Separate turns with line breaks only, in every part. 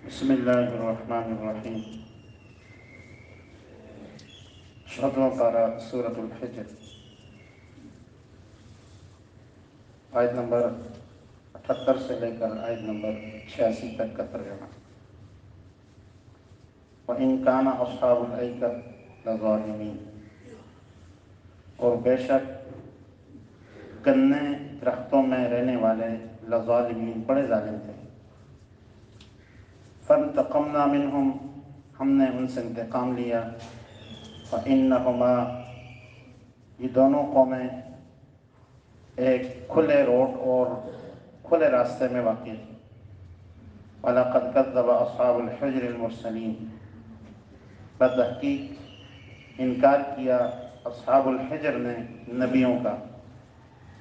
بسم اللہ الرحمن الرحیم۔ 7واں پارہ سورۃ الحجر، آیت نمبر 78 سے لے کر آیت نمبر 86 تک کا ترجمہ۔ وَإِنْ كَانَ أَصْحَابُ الْأَيْكَةِ لَظَالِمِينَ، اور بے شک گنے درختوں میں رہنے والے لظالمین بڑے ظالم تھے۔ فَانْتَقَمْنَا مِنْهُمْ، ہم نے ان سے انتقام لیا۔ فَإِنَّهُمَا، یہ دونوں قومیں ایک کھلے روڈ اور کھلے راستے میں واقع تھی۔ وَلَقَدْ كَذَّبَ أَصْحَابُ الْحِجْرِ الْمُرْسَلِينَ، بتحقیق انکار کیا اصحاب الحجر نے نبیوں کا۔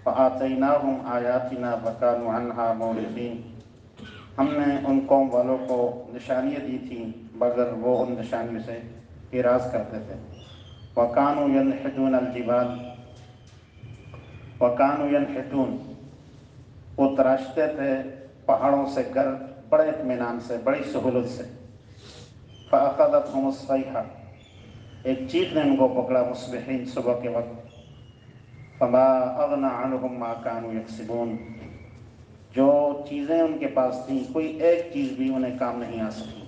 فَآتَيْنَاهُمْ آيَاتِنَا فَكَانُوا عَنْهَا مُعْرِضِينَ، ہم نے ان قوم والوں کو نشانیاں دی تھیں مگر وہ ان نشانیوں سے اعراض کرتے تھے۔ وَكَانُوا يَنْحِتُونَ الْجِبَالَ، وَكَانُوا يَنْحِتُونَ، وہ تراشتے تھے پہاڑوں سے گھر بڑے اطمینان سے، بڑی سہولت سے۔ فَأَخَذَتْهُمُ الصَّيْحَةُ، ایک چیخ نے ان کو پکڑا مصبحین، صبح کے وقت۔ فَمَا أَغْنَى عَنْهُمْ مَا كَانُوا يَكْسِبُونَ، جو چیزیں ان کے پاس تھیں کوئی ایک چیز بھی انہیں کام نہیں آ سکی۔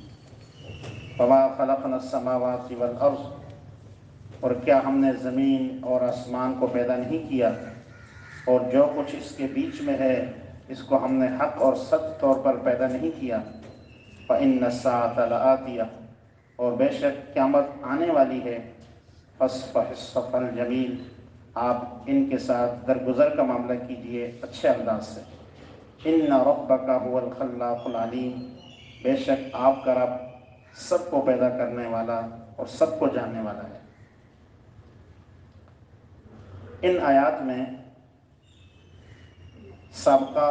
وَمَا خَلَقْنَا السَّمَاوَاتِ وَالْأَرْضَ، اور کیا ہم نے زمین اور آسمان کو پیدا نہیں کیا اور جو کچھ اس کے بیچ میں ہے اس کو ہم نے حق اور سچ طور پر پیدا نہیں کیا۔ فَإِنَّ السَّاعَةَ لَآتِيَةٌ، اور بے شک قیامت آنے والی ہے۔ فَاصْفَحِ الصَّفْحَ الْجَمِيلَ، آپ ان کے ساتھ درگزر کا معاملہ کیجئے اچھے انداز سے۔ إِنَّ رَبَّكَ هُوَ الْخَلَّاقُ الْعَلِيمُ، بے شک آپ کا رب سب کو پیدا کرنے والا اور سب کو جاننے والا ہے۔ ان آیات میں سابقہ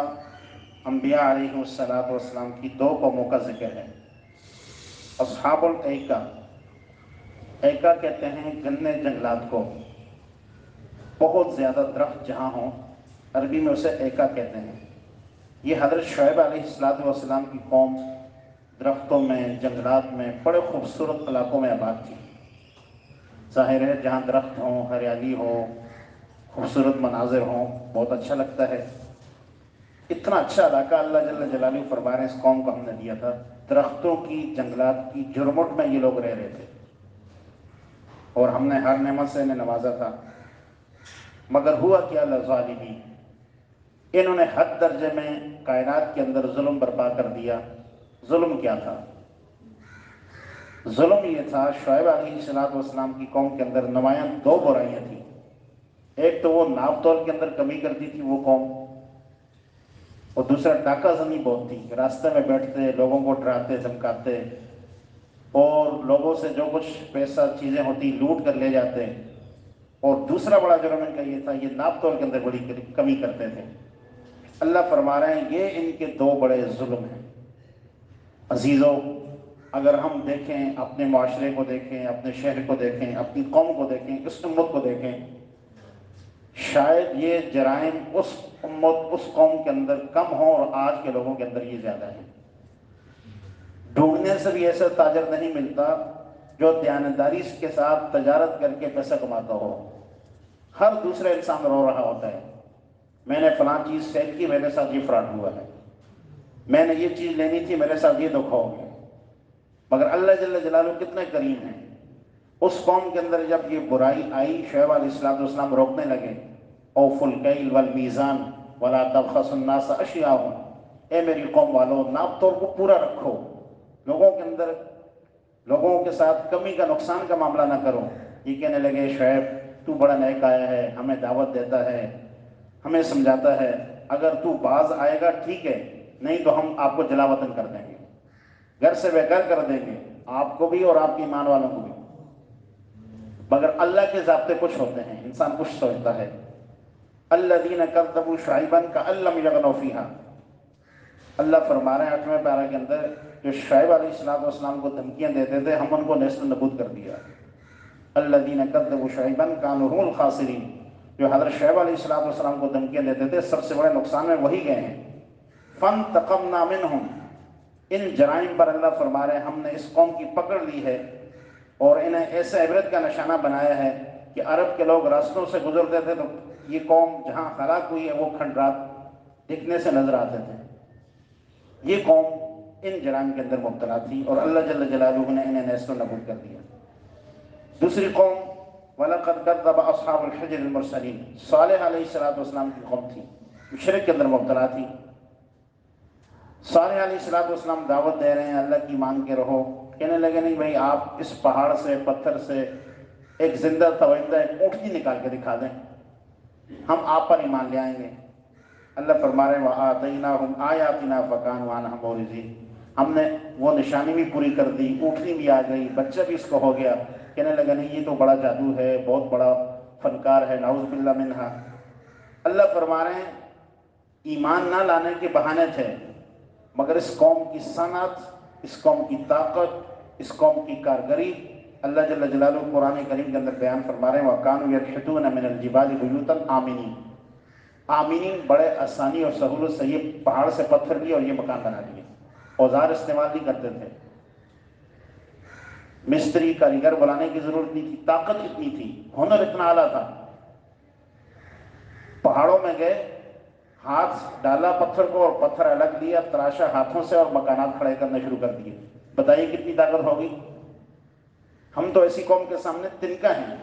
انبیاء علیہ السلام کی دو قوموں کا ذکر ہے۔ اصحاب الایکہ، ایکہ کہتے ہیں گنے جنگلات کو، بہت زیادہ درخت جہاں ہوں عربی میں اسے ایکہ کہتے ہیں۔ یہ حضرت شعیب علیہ السلام کی قوم درختوں میں، جنگلات میں، بڑے خوبصورت علاقوں میں آباد تھی۔ ظاہر ہے جہاں درخت ہوں، ہریالی ہو، خوبصورت مناظر ہوں، بہت اچھا لگتا ہے۔ اتنا اچھا علاقہ اللہ جل جلالہ فرما رہے ہیں اس قوم کو ہم نے دیا تھا، درختوں کی، جنگلات کی جھرمٹ میں یہ لوگ رہ رہے تھے اور ہم نے ہر نعمت سے انہیں نوازا تھا۔ مگر ہوا کیا، لظالمین، انہوں نے حد درجے میں کائنات کے اندر ظلم برپا کر دیا۔ ظلم کیا تھا؟ ظلم یہ تھا، شعیب علیہ السلام کی قوم کے اندر نمایاں دو برائیاں تھیں۔ ایک تو وہ ناپ تول کے اندر کمی کرتی تھی وہ قوم، اور دوسرا ڈاکہ زنی بہت تھی، راستے میں بیٹھتے لوگوں کو ڈراتے دھمکاتے اور لوگوں سے جو کچھ پیسہ چیزیں ہوتی لوٹ کر لے جاتے۔ اور دوسرا بڑا جرم ان کا یہ تھا، یہ ناپ تول کے اندر بڑی کمی کرتے تھے۔ اللہ فرما رہے ہیں یہ ان کے دو بڑے ظلم ہیں۔ عزیزو، اگر ہم دیکھیں، اپنے معاشرے کو دیکھیں، اپنے شہر کو دیکھیں، اپنی قوم کو دیکھیں، اس امت کو دیکھیں، شاید یہ جرائم اس امت، اس قوم کے اندر کم ہوں اور آج کے لوگوں کے اندر یہ زیادہ ہیں۔ ڈھونڈنے سے بھی ایسا تاجر نہیں ملتا جو دیانتداری کے ساتھ تجارت کر کے پیسہ کماتا ہو۔ ہر دوسرا انسان رو رہا ہوتا ہے، میں نے فلاں چیز سیل کی، میرے ساتھ یہ فراڈ ہوا ہے، میں نے یہ چیز لینی تھی، میرے ساتھ یہ دھوکہ ہو گیا۔ مگر اللہ جل جلالہ کتنے کریم ہیں، اس قوم کے اندر جب یہ برائی آئی، شعیب علیہ السلام روکنے لگے، اوفوا الکیل والمیزان ولا تبخسوا الناس اشیاءہم، اے میری قوم والو ناپ تول کو پورا رکھو، لوگوں کے اندر، لوگوں کے ساتھ کمی کا، نقصان کا معاملہ نہ کرو۔ یہ کہنے لگے شعیب تو بڑا نیک آیا ہے، ہمیں دعوت دیتا ہے، ہمیں سمجھاتا ہے، اگر تو باز آئے گا ٹھیک ہے، نہیں تو ہم آپ کو جلا وطن کر دیں گے، گھر سے بے گھر کر دیں گے، آپ کو بھی اور آپ کے ایمان والوں کو بھی۔ مگر اللہ کے ضابطے کچھ ہوتے ہیں، انسان کچھ سوچتا ہے۔ الذین کذبوا شعیبا کأن لم یغنوا فیہا، اللہ فرما رہے ہیں 8ویں پارہ کے اندر، جو شعیب علیہ السلام کو دھمکیاں دیتے تھے ہم ان کو نیست و نبود کر دیا۔ الذین کذبوا شعیبا کانوا هم الخاسرین، جو حضرت شعیب علیہ السلام کو دھمکیاں دیتے تھے سب سے بڑے نقصان میں وہی گئے ہیں۔ فانتقمنا منہم، ان جرائم پر اللہ فرما رہے ہیں ہم نے اس قوم کی پکڑ لی ہے اور انہیں ایسے عبرت کا نشانہ بنایا ہے کہ عرب کے لوگ راستوں سے گزرتے تھے تو یہ قوم جہاں ہلاک ہوئی ہے وہ کھنڈرات دکھنے سے نظر آتے تھے. یہ قوم ان جرائم کے اندر مبتلا تھی اور اللہ جل جلالہ نے انہیں نیست و نابود کر دیا. دوسری قوم وَلَقَدْ كَذَّبَ أَصْحَابُ الْحِجْرِ الْمُرْسَلِينَ، صالح علیہ السلام کی قوم تھی، شرک کے اندر مبتلا تھی. صالح علیہ السلام دعوت دے رہے ہیں اللہ کی مان کے رہو، کہنے لگے نہیں بھائی آپ اس پہاڑ سے پتھر سے ایک زندہ توندہ ایک اونٹنی نکال کے دکھا دیں، ہم آپ پر ایمان لے آئیں گے. اللہ فرما رہے ہیں وَآتَيْنَاهُمْ آيَاتِنَا فَكَانُوا عَنْهَا مُعْرِضِينَ، ہم نے وہ نشانی بھی پوری کر دی، اونٹنی بھی آ گئی، بچہ بھی اس کو ہو گیا. کہنے لگا نہیں یہ تو بڑا جادو ہے، بہت بڑا فنکار ہے، نعوذ باللہ منہا. اللہ فرما رہے ہیں ایمان نہ لانے کے بہانے تھے، مگر اس قوم کی صنعت، اس قوم کی طاقت، اس قوم کی کارگری اللہ جل جلالہ قرآن کریم کے اندر بیان فرما رہے ہیں وَكَانُوا يَنْحِتُونَ مِنَ الْجِبَالِ بُيُوتًا آمِنِينَ، آمینین بڑے آسانی اور سہولت سے یہ پہاڑ سے پتھر لیے اور یہ مکان بنا لیے. اوزار استعمال نہیں کرتے تھے، مستری کاریگر بلانے کی ضرورت نہیں تھی، طاقت اتنی تھی، ہنر اتنا اعلیٰ تھا. پہاڑوں میں گئے، ہاتھ ڈالا پتھر کو اور پتھر الگ لیا، تراشا ہاتھوں سے اور مکانات کھڑے کرنے شروع کر دیے. بتائیے کتنی طاقت ہوگی. ہم تو ایسی قوم کے سامنے تنکا ہیں،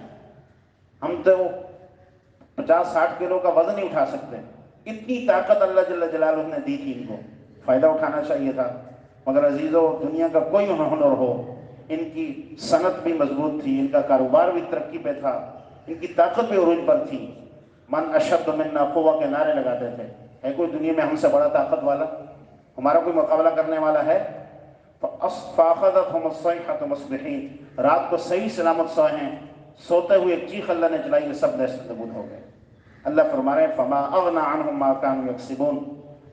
ہم تو 50-60 کلو کا وزن نہیں اٹھا سکتے. اتنی طاقت اللہ جل جلالہ نے دی تھی ان کو، فائدہ اٹھانا چاہیے تھا. مگر عزیزو دنیا کا کوئی ہنر ہو، ان کی صنعت بھی مضبوط تھی، ان کا کاروبار بھی ترقی پہ تھا، ان کی طاقت بھی عروج پر تھی. من اشد منا قوہ کے نعرے لگاتے تھے. ہے کوئی دنیا میں ہم سے بڑا طاقت والا؟ ہمارا کوئی مقابلہ کرنے والا ہے؟ فَأَخَذَتْهُمُ الصَّيْحَةُ مُصْبِحِينَ، رات کو صحیح سلامت سوئے ہیں، سوتے ہوئے ایک چیخ اللہ نے چلائی، سب نیست نابود ہو گئے. اللہ فرما رہے ہیں فَمَا أَغْنَى عَنْهُمْ مَا كَانُوا يَكْسِبُونَ،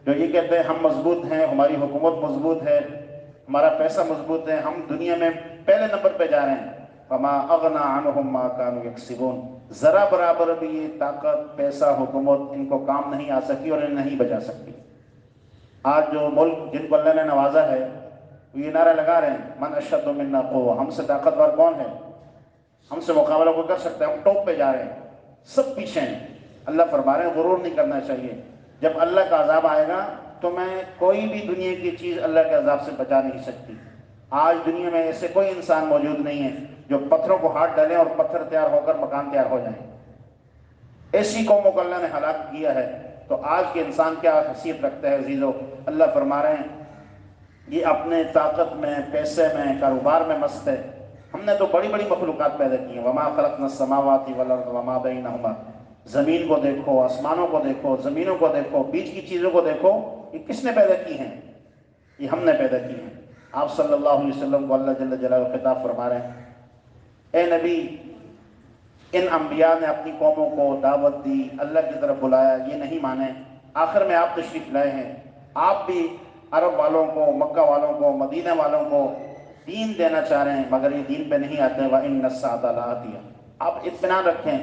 جو یہ کہتے ہیں ہم مضبوط ہیں، ہماری حکومت مضبوط ہے، ہمارا پیسہ مضبوط ہے، ہم دنیا میں پہلے نمبر پہ جا رہے ہیں. فَمَا أَغْنَى عَنْهُمْ مَا كَانُوا يَكْسِبُونَ، ذرا برابر بھی یہ طاقت، پیسہ، حکومت ان کو کام نہیں آ سکی اور انہیں نہیں بچا سکتی. آج جو ملک جن کو اللہ نے نوازا ہے وہ یہ نعرہ لگا رہے ہیں من اشد منا قوہ، ہم سے طاقتور کون ہے، ہم سے مقابلہ کو کر سکتے ہیں، ہم ٹاپ پہ جا رہے ہیں، سب پیچھے ہیں. اللہ فرما رہے ہیں غرور نہیں کرنا چاہیے. جب اللہ کا عذاب آئے گا تو میں کوئی بھی دنیا کی چیز اللہ کے عذاب سے بچا نہیں سکتی. آج دنیا میں ایسے کوئی انسان موجود نہیں ہے جو پتھروں کو ہاتھ ڈالیں اور پتھر تیار ہو کر مکان تیار ہو جائیں. ایسی قوموں کو اللہ نے ہلاک کیا ہے، تو آج کے انسان کیا حیثیت رکھتا ہے عزیزو. اللہ فرما رہے ہیں یہ اپنے طاقت میں، پیسے میں، کاروبار میں مست ہے. ہم نے تو بڑی بڑی مخلوقات پیدا کی ہیں. وما خلقنا السماوات والارض وما بینہما، زمین کو دیکھو، آسمانوں کو دیکھو، زمینوں کو دیکھو، بیچ کی چیزوں کو دیکھو، یہ کس نے پیدا کی ہیں؟ یہ ہم نے پیدا کی ہیں. آپ صلی اللہ علیہ وسلم کو اللہ جل جلالہ خطاب فرما رہے ہیں اے نبی، ان انبیاء نے اپنی قوموں کو دعوت دی، اللہ کی طرف بلایا، یہ نہیں مانے. آخر میں آپ تشریف لائے ہیں، آپ بھی عرب والوں کو، مکہ والوں کو، مدینہ والوں کو دین دینا چاہ رہے ہیں، مگر یہ دین پہ نہیں آتے. وَإِنَّ السَّاعَةَ لَآتِيَةٌ، آپ اطمینان رکھیں،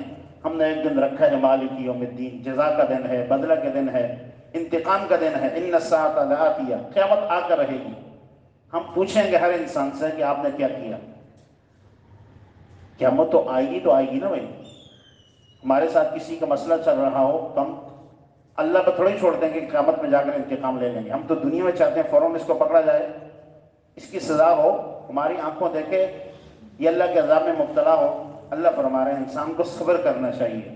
ہم نے ایک دن رکھا ہے مالک یوم الدین، جزا کا دن ہے، بدلہ کے دن ہے، انتقام کا دن ہے. إِنَّ السَّاعَةَ لَآتِيَةٌ، قیامت آ کر رہے گی. ہم پوچھیں گے ہر انسان سے کہ آپ نے کیا کیا. قیامت تو آئے گی نا بھائی. ہمارے ساتھ کسی کا مسئلہ چل رہا ہو تو ہم اللہ پہ تھوڑی چھوڑ دیں گے کہ قیامت میں جا کر انتقام لے لیں گے. ہم تو دنیا میں چاہتے ہیں فوراً اس کو پکڑا جائے، اس کی سزا ہو، ہماری آنکھوں دیکھے یہ اللہ کے عذاب میں مبتلا ہو. اللہ فرما رہے ہیں انسان کو صبر کرنا چاہیے.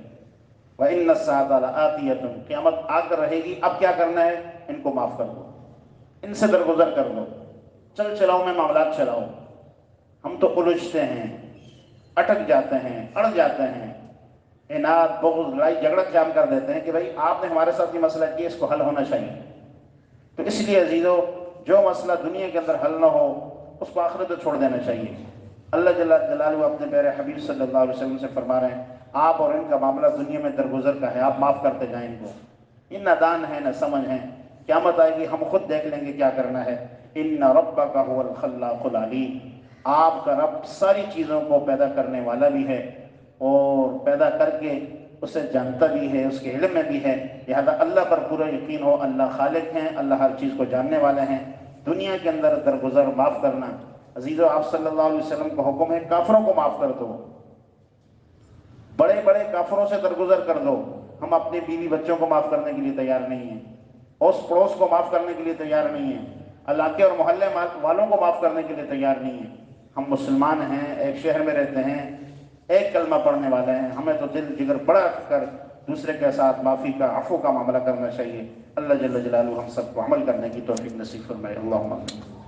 وَإِنَّ السَّاعَةَ لَآتِيَةٌ، قیامت آ کر رہے گی. اب کیا کرنا ہے؟ ان کو معاف کر دو، ان سے درگزر کر دو، چل چلاؤ میں معاملات چلاؤ. ہم تو الجھتے ہیں، اٹک جاتے ہیں، اڑ جاتے ہیں، اناد، بغض، لڑائی جھگڑا قائم کر دیتے ہیں کہ بھائی آپ نے ہمارے ساتھ یہ مسئلہ کیا، اس کو حل ہونا چاہیے. تو اس لیے عزیزو جو مسئلہ دنیا کے اندر حل نہ ہو اس کو آخرت میں چھوڑ دینا چاہیے. اللہ جل جلالہ اپنے پیارے حبیب صلی اللہ علیہ وسلم سے فرما رہے ہیں آپ اور ان کا معاملہ دنیا میں درگزر کا ہے، آپ معاف کرتے جائیں ان کو. یہ نہ دان ہے نہ سمجھ ہے. قیامت آئے گی ہم خود دیکھ لیں گے کیا کرنا ہے. ان ربک هو الخلاق العلیم، آپ کا رب ساری چیزوں کو پیدا کرنے والا بھی ہے اور پیدا کر کے اسے جانتا بھی ہے، اس کے علم میں بھی ہے. لہذا اللہ پر پورا یقین ہو، اللہ خالق ہیں، اللہ ہر چیز کو جاننے والے ہیں. دنیا کے اندر درگزر معاف کرنا. عزیزو، آپ صلی اللہ علیہ وسلم کا حکم ہے کافروں کو معاف کر دو، بڑے بڑے کافروں سے درگزر کر دو. ہم اپنے بیوی بچوں کو معاف کرنے کے لیے تیار نہیں ہیں، اس پڑوس کو معاف کرنے کے لیے تیار نہیں ہیں، علاقے اور محلے والوں کو معاف کرنے کے لیے تیار نہیں ہیں. ہم مسلمان ہیں، ایک شہر میں رہتے ہیں، ایک کلمہ پڑھنے والے ہیں. ہمیں تو دل جگر بڑا کر دوسرے کے ساتھ معافی کا، عفو کا معاملہ کرنا چاہیے. اللہ جل جلالہ ہم سب کو عمل کرنے کی توفیق نصیب فرمائے. اللہم آمین.